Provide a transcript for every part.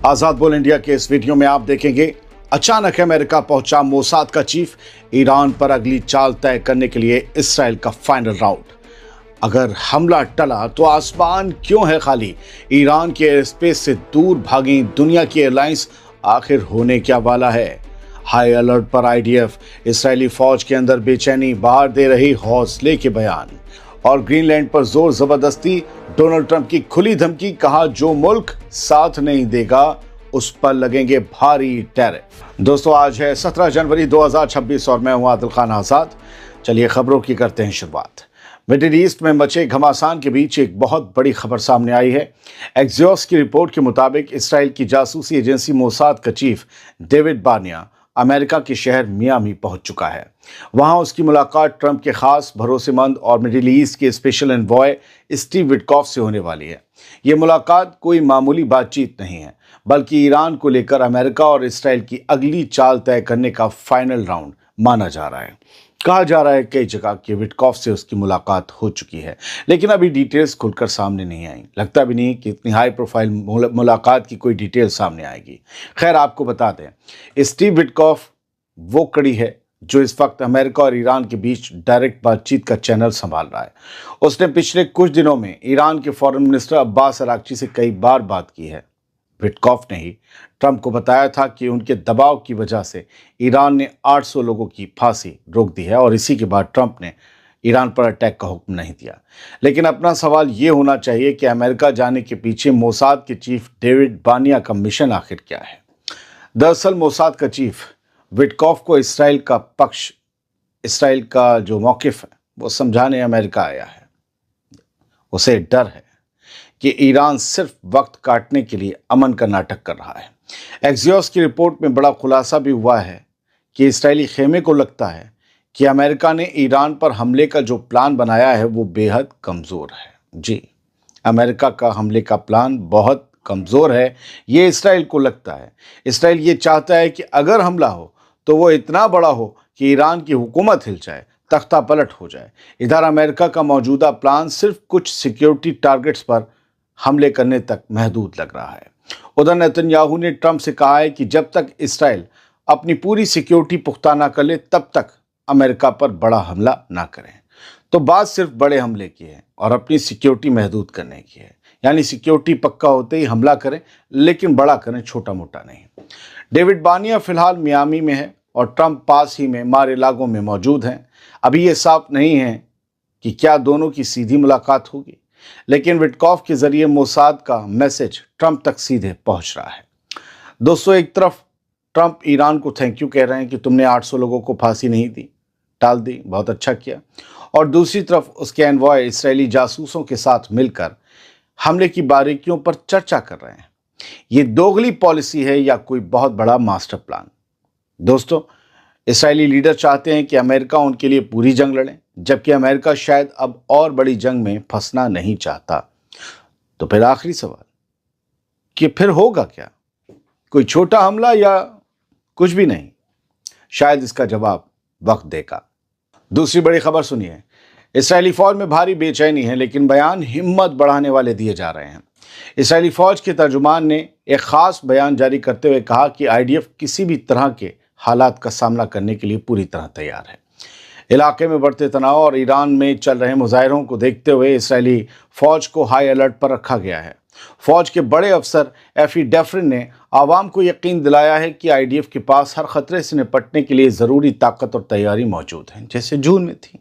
आजाद बोल इंडिया के इस वीडियो में आप देखेंगे अचानक अमेरिका पहुंचा मोसाद का चीफ, ईरान पर अगली चाल तय करने के लिए इसराइल का फाइनल राउंड। अगर हमला टला तो आसमान क्यों है खाली, ईरान के एयर स्पेस से दूर भागी दुनिया की एयरलाइंस आखिर होने क्या वाला है। हाई अलर्ट पर आईडीएफ, इसराइली फौज के अंदर बेचैनी, बाहर दे रही हौसले के बयान। और ग्रीनलैंड पर जोर जबरदस्ती, डोनाल्ड ट्रंप की खुली धमकी, कहा जो मुल्क साथ नहीं देगा उस पर लगेंगे भारी टैरिफ। दोस्तों आज है 17 जनवरी 2026 और मैं हूं आदिल खान आजाद। चलिए खबरों की करते हैं शुरुआत। मिडिल ईस्ट में मचे घमासान के बीच एक बहुत बड़ी खबर सामने आई है। एक्सियोस की रिपोर्ट के मुताबिक इसराइल की जासूसी एजेंसी मोसाद का चीफ डेविड बार्निया अमेरिका के शहर मियामी पहुंच चुका है। वहां उसकी मुलाकात ट्रंप के खास, भरोसेमंद और मिडिल ईस्ट के स्पेशल एनवॉय स्टीव विटकॉफ से होने वाली है। ये मुलाकात कोई मामूली बातचीत नहीं है, बल्कि ईरान को लेकर अमेरिका और इसराइल की अगली चाल तय करने का फाइनल राउंड माना जा रहा है। कहा जा रहा है कई जगह कि विटकॉफ से उसकी मुलाकात हो चुकी है, लेकिन अभी डिटेल्स खुलकर सामने नहीं आई। लगता भी नहीं कि इतनी हाई प्रोफाइल मुलाकात की कोई डिटेल सामने आएगी। खैर आपको बता दें, स्टीव विटकॉफ वो कड़ी है जो इस वक्त अमेरिका और ईरान के बीच डायरेक्ट बातचीत का चैनल संभाल रहा है। उसने पिछले कुछ दिनों में ईरान के फॉरेन मिनिस्टर अब्बास अरागची से कई बार बात की है। विटकॉफ ने ही ट्रंप को बताया था कि उनके दबाव की वजह से ईरान ने 800 लोगों की फांसी रोक दी है और इसी के बाद ट्रंप ने ईरान पर अटैक का हुक्म नहीं दिया। लेकिन अपना सवाल ये होना चाहिए कि अमेरिका जाने के पीछे मोसाद के चीफ डेविड बार्निया का मिशन आखिर क्या है। दरअसल मोसाद का चीफ विटकॉफ को इसराइल का पक्ष, इसराइल का जो मौकिफ है वो समझाने अमेरिका आया है। उसे डर है कि ईरान सिर्फ वक्त काटने के लिए अमन का नाटक कर रहा है। एक्सियोस की रिपोर्ट में बड़ा खुलासा भी हुआ है कि इस्राएली खेमे को लगता है कि अमेरिका ने ईरान पर हमले का जो प्लान बनाया है वो बेहद कमज़ोर है। जी, अमेरिका का हमले का प्लान बहुत कमज़ोर है, ये इसराइल को लगता है। इसराइल ये चाहता है कि अगर हमला हो तो वो इतना बड़ा हो कि ईरान की हुकूमत हिल जाए, तख्ता पलट हो जाए। इधर अमेरिका का मौजूदा प्लान सिर्फ कुछ सिक्योरिटी टारगेट्स पर हमले करने तक महदूद लग रहा है। उधर नेतन्याहू ने ट्रंप से कहा है कि जब तक इसराइल अपनी पूरी सिक्योरिटी पुख्ता ना कर ले तब तक अमेरिका पर बड़ा हमला ना करें। तो बात सिर्फ बड़े हमले की है और अपनी सिक्योरिटी महदूद करने की है, यानी सिक्योरिटी पक्का होते ही हमला करें, लेकिन बड़ा करें, छोटा मोटा नहीं। डेविड बार्निया फिलहाल मियामी में है और ट्रंप पास ही में मार इलागो में मौजूद हैं। अभी ये साफ नहीं है कि क्या दोनों की सीधी मुलाकात होगी, लेकिन विटकॉफ के जरिए मोसाद का मैसेज ट्रंप तक सीधे पहुंच रहा है। दोस्तों एक तरफ ट्रंप ईरान को थैंक यू कह रहे हैं कि तुमने 800 लोगों को फांसी नहीं दी, टाल दी, बहुत अच्छा किया। और दूसरी तरफ उसके एनवॉय इसराइली जासूसों के साथ मिलकर हमले की बारीकियों पर चर्चा कर रहे हैं। ये दोगली पॉलिसी है या कोई बहुत बड़ा मास्टर प्लान? दोस्तों इसराइली लीडर चाहते हैं कि अमेरिका उनके लिए पूरी जंग लड़े, जबकि अमेरिका शायद अब और बड़ी जंग में फंसना नहीं चाहता। तो फिर आखिरी सवाल कि फिर होगा क्या? कोई छोटा हमला या कुछ भी नहीं? शायद इसका जवाब वक्त देगा। दूसरी बड़ी खबर सुनिए। इसराइली फौज में भारी बेचैनी है, लेकिन बयान हिम्मत बढ़ाने वाले दिए जा रहे हैं। इसराइली फौज के तर्जुमान ने एक खास बयान जारी करते हुए कहा कि आईडीएफ किसी भी तरह के हालात का सामना करने के लिए पूरी तरह तैयार है। इलाके में बढ़ते तनाव और ईरान में चल रहे मुजाहिरों को देखते हुए इसराइली फौज को हाई अलर्ट पर रखा गया है। फौज के बड़े अफसर एफी डेफ्रिन ने आवाम को यकीन दिलाया है कि आईडीएफ के पास हर खतरे से निपटने के लिए ज़रूरी ताकत और तैयारी मौजूद है, जैसे जून में थी।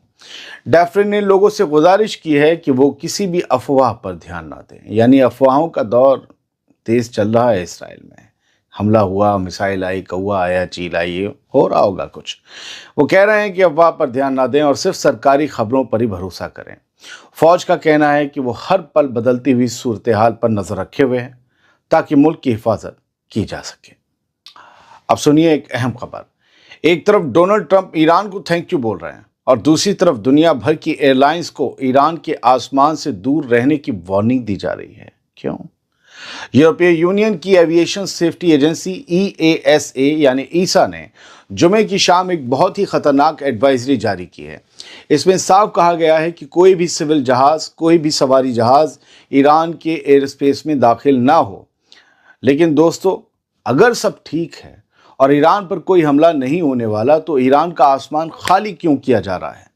डेफ्रिन ने लोगों से गुजारिश की है कि वो किसी भी अफवाह पर ध्यान ना दें, यानी अफवाहों का दौर तेज चल रहा है इसराइल में। हमला हुआ, मिसाइल आई, कौआ आया, चील आई, ये हो रहा होगा कुछ। वो कह रहे हैं कि अफवाह पर ध्यान ना दें और सिर्फ सरकारी खबरों पर ही भरोसा करें। फौज का कहना है कि वो हर पल बदलती हुई सूरत हाल पर नजर रखे हुए हैं ताकि मुल्क की हिफाजत की जा सके। अब सुनिए एक अहम खबर। एक तरफ डोनाल्ड ट्रंप ईरान को थैंक यू बोल रहे हैं और दूसरी तरफ दुनिया भर की एयरलाइंस को ईरान के आसमान से दूर रहने की वार्निंग दी जा रही है। क्यों? यूरोपीय यूनियन की एविएशन सेफ्टी एजेंसी EASA यानी ईसा ने जुमे की शाम एक बहुत ही खतरनाक एडवाइजरी जारी की है। इसमें साफ कहा गया है कि कोई भी सिविल जहाज, कोई भी सवारी जहाज ईरान के एयर स्पेस में दाखिल ना हो। लेकिन दोस्तों, अगर सब ठीक है और ईरान पर कोई हमला नहीं होने वाला, तो ईरान का आसमान खाली क्यों किया जा रहा है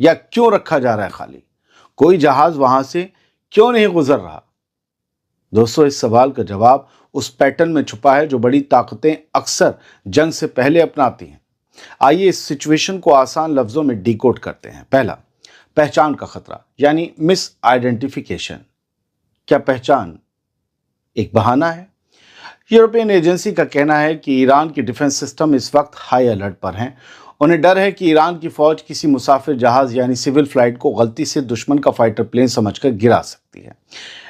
या क्यों रखा जा रहा है खाली? कोई जहाज वहां से क्यों नहीं गुजर रहा? दोस्तों, इस सवाल का जवाब उस पैटर्न में छुपा है जो बड़ी ताकतें अक्सर जंग से पहले अपनाती हैं। आइए इस सिचुएशन को आसान लफ्जों में डिकोड करते हैं। पहला, पहचान का खतरा यानी मिस आइडेंटिफिकेशन। क्या पहचान एक बहाना है? यूरोपियन एजेंसी का कहना है कि ईरान की डिफेंस सिस्टम इस वक्त हाई अलर्ट पर हैं। उन्हें डर है कि ईरान की फौज किसी मुसाफिर जहाज यानी सिविल फ्लाइट को गलती से दुश्मन का फाइटर प्लेन समझकर गिरा सकती है।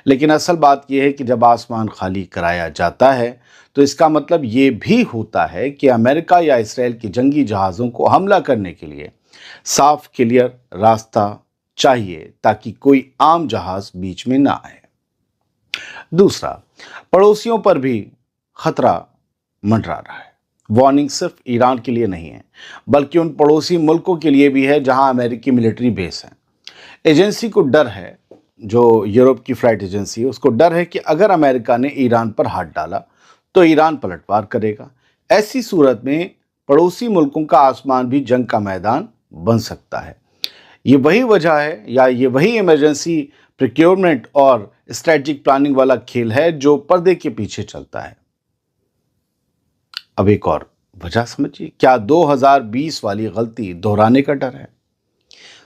लेकिन असल बात यह है कि जब आसमान खाली कराया जाता है तो इसका मतलब ये भी होता है कि अमेरिका या इसराइल के जंगी जहाज़ों को हमला करने के लिए साफ क्लियर रास्ता चाहिए ताकि कोई आम जहाज बीच में ना आए। दूसरा, पड़ोसियों पर भी खतरा मंडरा रहा है। वार्निंग सिर्फ ईरान के लिए नहीं है, बल्कि उन पड़ोसी मुल्कों के लिए भी है जहां अमेरिकी मिलिट्री बेस है। एजेंसी को डर है, जो यूरोप की फ्लाइट एजेंसी है, उसको डर है कि अगर अमेरिका ने ईरान पर हाथ डाला तो ईरान पलटवार करेगा। ऐसी सूरत में पड़ोसी मुल्कों का आसमान भी जंग का मैदान बन सकता है। ये वही वजह है या ये वही इमरजेंसी प्रिक्योरमेंट और स्ट्रेटेजिक प्लानिंग वाला खेल है जो पर्दे के पीछे चलता है। अब एक और वजह समझिए, क्या 2020 वाली गलती दोहराने का डर है?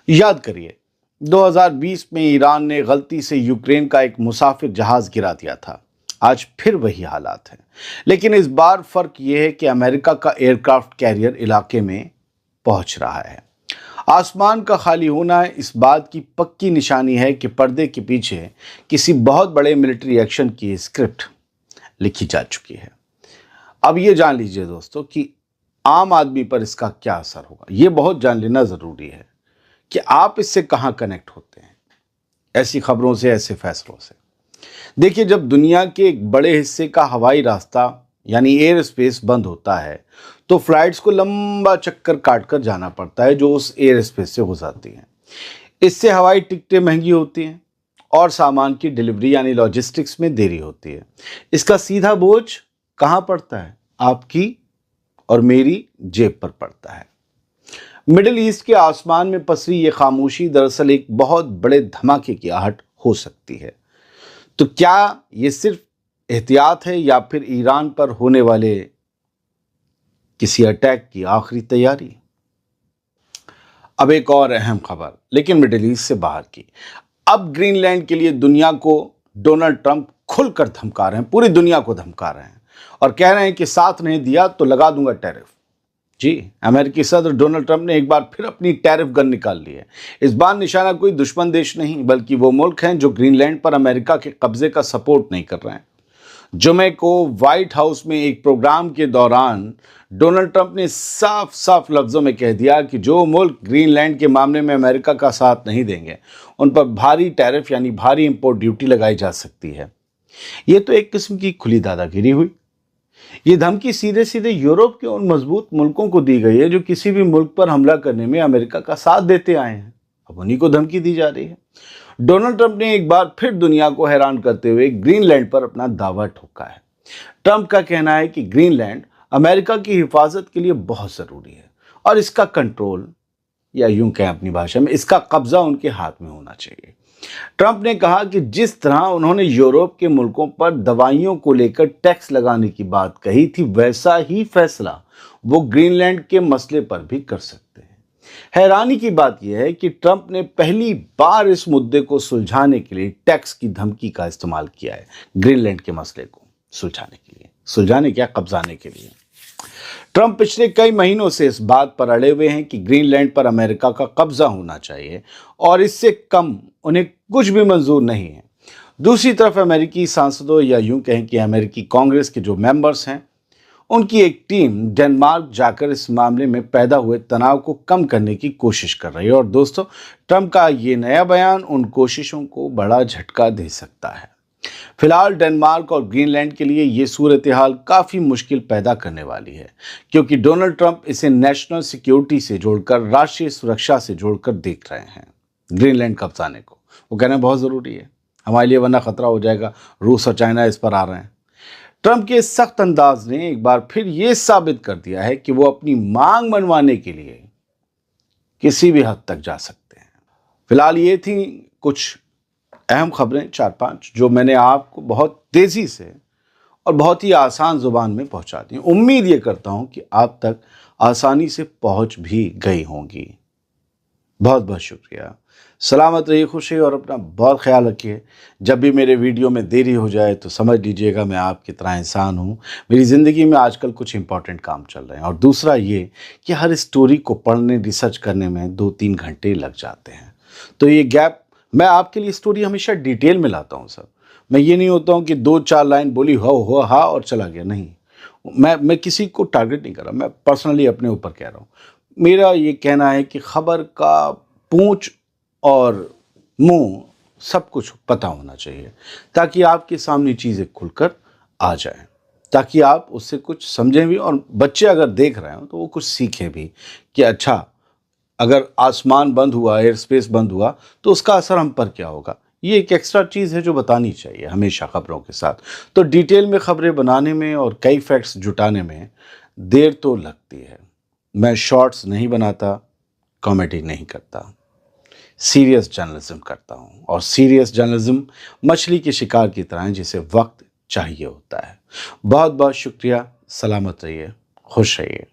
याद करिए, 2020 में ईरान ने गलती से यूक्रेन का एक मुसाफिर जहाज गिरा दिया था। आज फिर वही हालात हैं, लेकिन इस बार फर्क यह है कि अमेरिका का एयरक्राफ्ट कैरियर इलाके में पहुंच रहा है। आसमान का खाली होना इस बात की पक्की निशानी है कि पर्दे के पीछे किसी बहुत बड़े मिलिट्री एक्शन की स्क्रिप्ट लिखी जा चुकी है। अब ये जान लीजिए दोस्तों कि आम आदमी पर इसका क्या असर होगा। ये बहुत जान लेना ज़रूरी है कि आप इससे कहाँ कनेक्ट होते हैं, ऐसी खबरों से, ऐसे फैसलों से। देखिए, जब दुनिया के एक बड़े हिस्से का हवाई रास्ता यानी एयर स्पेस बंद होता है तो फ्लाइट्स को लंबा चक्कर काटकर जाना पड़ता है जो उस एयर स्पेस से गुजरती हैं। इससे हवाई टिकटें महंगी होती हैं और सामान की डिलीवरी यानी लॉजिस्टिक्स में देरी होती है। इसका सीधा बोझ कहाँ पड़ता है? आपकी और मेरी जेब पर पड़ता है। मिडिल ईस्ट के आसमान में पसरी ये खामोशी दरअसल एक बहुत बड़े धमाके की आहट हो सकती है। तो क्या ये सिर्फ एहतियात है या फिर ईरान पर होने वाले किसी अटैक की आखिरी तैयारी? अब एक और अहम खबर, लेकिन मिडिल ईस्ट से बाहर की। अब ग्रीनलैंड के लिए दुनिया को डोनाल्ड ट्रंप खुलकर धमका रहे हैं, पूरी दुनिया को धमका रहे हैं और कह रहे हैं कि साथ नहीं दिया तो लगा दूंगा टैरिफ। जी, अमेरिकी सदर डोनाल्ड ट्रंप ने एक बार फिर अपनी टैरिफ गन निकाल ली है। इस बार निशाना कोई दुश्मन देश नहीं, बल्कि वो मुल्क हैं जो ग्रीनलैंड पर अमेरिका के कब्जे का सपोर्ट नहीं कर रहे हैं। जुमे को व्हाइट हाउस में एक प्रोग्राम के दौरान डोनाल्ड ट्रंप ने साफ साफ लफ्जों में कह दिया कि जो मुल्क ग्रीनलैंड के मामले में अमेरिका का साथ नहीं देंगे उन पर भारी टैरिफ यानी भारी इंपोर्ट ड्यूटी लगाई जा सकती है। ये तो एक किस्म की खुली दादागिरी हुई। ये धमकी सीधे सीधे यूरोप के उन मजबूत मुल्कों को दी गई है जो किसी भी मुल्क पर हमला करने में अमेरिका का साथ देते आए हैं। अब उन्हीं को धमकी दी जा रही है। डोनाल्ड ट्रंप ने एक बार फिर दुनिया को हैरान करते हुए ग्रीनलैंड पर अपना दावा ठोका है। ट्रंप का कहना है कि ग्रीनलैंड अमेरिका की हिफाजत के लिए बहुत ज़रूरी है और इसका कंट्रोल, या यूं कहें अपनी भाषा में, इसका कब्जा उनके हाथ में होना चाहिए। ट्रंप ने कहा कि जिस तरह उन्होंने यूरोप के मुल्कों पर दवाइयों को लेकर टैक्स लगाने की बात कही थी, वैसा ही फैसला वो ग्रीनलैंड के मसले पर भी कर सकते हैं। हैरानी की बात यह है कि ट्रंप ने पहली बार इस मुद्दे को सुलझाने के लिए टैक्स की धमकी का इस्तेमाल किया है। ग्रीनलैंड के मसले को सुलझाने के लिए, सुलझाने क्या, कब्जाने के लिए। ट्रंप पिछले कई महीनों से इस बात पर अड़े हुए हैं कि ग्रीनलैंड पर अमेरिका का कब्जा होना चाहिए और इससे कम उन्हें कुछ भी मंजूर नहीं है। दूसरी तरफ अमेरिकी सांसदों, या यूं कहें कि अमेरिकी कांग्रेस के जो मेंबर्स हैं, उनकी एक टीम डेनमार्क जाकर इस मामले में पैदा हुए तनाव को कम करने की कोशिश कर रही है। और दोस्तों, ट्रंप का ये नया बयान उन कोशिशों को बड़ा झटका दे सकता है। फिलहाल डेनमार्क और ग्रीनलैंड के लिए ये सूरत हाल काफ़ी मुश्किल पैदा करने वाली है, क्योंकि डोनाल्ड ट्रंप इसे नेशनल सिक्योरिटी से जोड़कर, राष्ट्रीय सुरक्षा से जोड़कर देख रहे हैं। ग्रीनलैंड कब्जाने को वो कह रहे हैं बहुत ज़रूरी है हमारे लिए, वरना खतरा हो जाएगा, रूस और चाइना इस पर आ रहे हैं। ट्रंप के सख्त अंदाज ने एक बार फिर ये साबित कर दिया है कि वो अपनी मांग मनवाने के लिए किसी भी हद तक जा सकते हैं। फिलहाल ये थी कुछ अहम खबरें 4-5 जो मैंने आपको बहुत तेजी से और बहुत ही आसान जुबान में पहुंचा दी। उम्मीद ये करता हूं कि आप तक आसानी से पहुंच भी गई होंगी। बहुत बहुत शुक्रिया। सलामत रहिए, खुश रहिए और अपना बहुत ख्याल रखिए। जब भी मेरे वीडियो में देरी हो जाए तो समझ लीजिएगा मैं आपकी तरह इंसान हूँ। मेरी ज़िंदगी में आजकल कुछ इंपॉर्टेंट काम चल रहे हैं और दूसरा ये कि हर स्टोरी को पढ़ने रिसर्च करने में 2-3 घंटे लग जाते हैं। तो ये गैप मैं आपके लिए स्टोरी हमेशा डिटेल में लाता हूँ सर। मैं ये नहीं होता हूँ कि 2-4 लाइन बोली हो हा और चला गया, नहीं। मैं किसी को टारगेट नहीं कर रहा, मैं पर्सनली अपने ऊपर कह रहा हूँ। मेरा ये कहना है कि खबर का पूंछ और मुंह सब कुछ पता होना चाहिए ताकि आपके सामने चीज़ें खुलकर आ जाएं, ताकि आप उससे कुछ समझें भी और बच्चे अगर देख रहे हो तो वो कुछ सीखें भी कि अच्छा, अगर आसमान बंद हुआ, एयर स्पेस बंद हुआ तो उसका असर हम पर क्या होगा। ये एक एक्स्ट्रा चीज़ है जो बतानी चाहिए हमेशा खबरों के साथ। तो डिटेल में खबरें बनाने में और कई फैक्ट्स जुटाने में देर तो लगती है। मैं शॉर्ट्स नहीं बनाता, कॉमेडी नहीं करता, सीरियस जर्नलिज्म करता हूँ और सीरियस जर्नलिज्म मछली के शिकार की तरह है जिसे वक्त चाहिए होता है। बहुत बहुत शुक्रिया। सलामत रहिए, खुश रहिए।